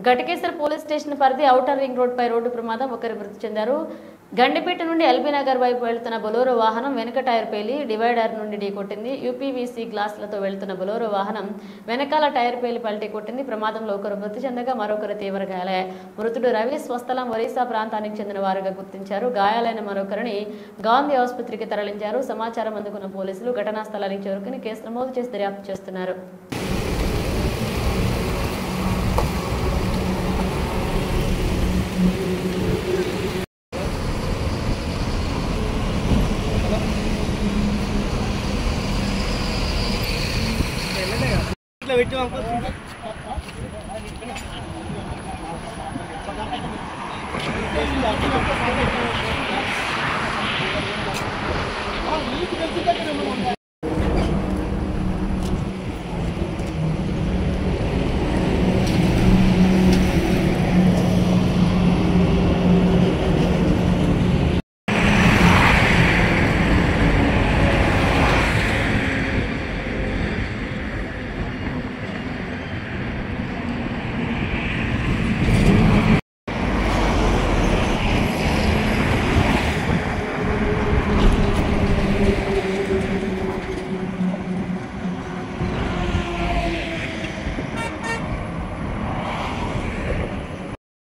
Ghatkesar police station పరిధి outer ring road పై road ప్రమాదం ఒకరు మృతి చెందారు. గండిపేట నుండి ఎల్బీ నగర్ వైపు వెళ్తున్న బొలెరో వాహనం వెనక టైర్ పేలి డివైడర్ నుండి ఢీకొట్టింది. యూపీవీసీ గ్లాసులతో వెళ్తున్న బొలెరో వాహనం వెనకాల టైర్ పేలి పల్టీ కొట్టింది. ప్రమాదంలో ఒకరు మృతి చెందగా మరొకరు తీవ్ర గాయాలయ్యాయి. మృతుడు రవి స్వస్థలం ఒరిస్సా ప్రాంతానికి చెందిన వారుగా గుర్తించారు. గాయాలైన మరొకరిని గాంధీ ఆసుపత్రికి తరలించారు. సమాచారం అందుకున్న పోలీసులు ఘటనా స్థలానికి చేరుకుని కేసు నమోదు చేసి దర్యాప్తు చేస్తున్నారు.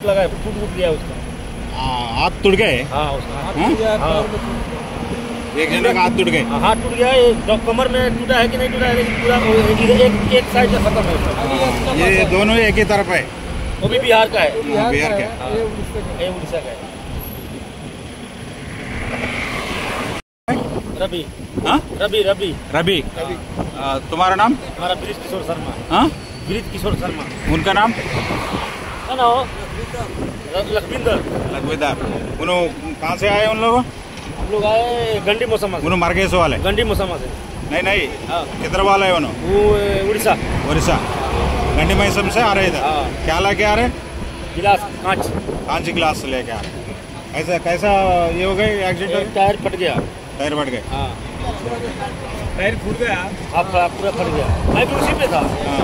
लगा टूट गया उसका। हाथ टूट गए। हाँ उसका एक जने का हाथ टूट गए। हाथ टूट गया। कमर में टूटा है कि नहीं टूटा है, लेकिन पूरा एक साइड से खत्म है। ये दोनों एक ही तरफ है। वो भी बिहार का है। बिहार का है, उड़ीसा का है। रवि। हाँ रवि रवि रवि। तुम्हारा नाम? हमारा ब्रिज किशोर शर्मा। हाँ ब्रिज किशोर शर्मा। उनका नाम? लखविंदर। लखविंदर। कहाँ से आए उन लोग? हम लोग आए गंडी मौसम से। मरगेश वाले? गंडी मौसम से। नहीं किधर वाले है वो उड़ीसा। उड़ीसा गंडी मौसम से आ रहे थे। क्या लेके आ रहे? गिलास कांच गिलास लेके आ रहे। कैसा ये हो गए एक्सीडेंट? टायर फट गया। टायर फट गए। टायर फूट गया। हाँ पूरा फट गया। मैं भी उसी पे था।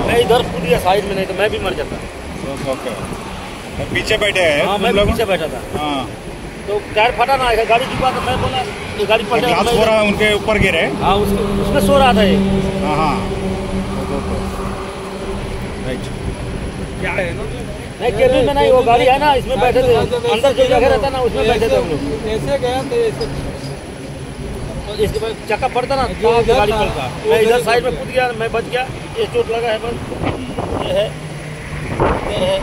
मैं इधर फूट गया साइड में, नहीं तो मैं भी मर जाता। ओके पीछे बैठे हैं? हाँ मैं पीछे बैठा था। हाँ तो टायर फटा ना, गाड़ी की बात मैं बोला ये गाड़ी पलटा। ग्लास पूरा उनके ऊपर गिरे। हाँ उसमें सो रहा था ये। हाँ राइट। क्या है नहीं केबिन में नहीं, वो गाड़ी है ना इसमें बैठे थे। अंदर जो जगह रहता ना उसमें बैठे थे हम लोग। ऐसे गया तो इसके बाद चक्का पड़ता ना तो गाड़ी पलटा। मैं इधर साइड में कूद गया, मैं बच गया। ये चोट लगा है बस। ये है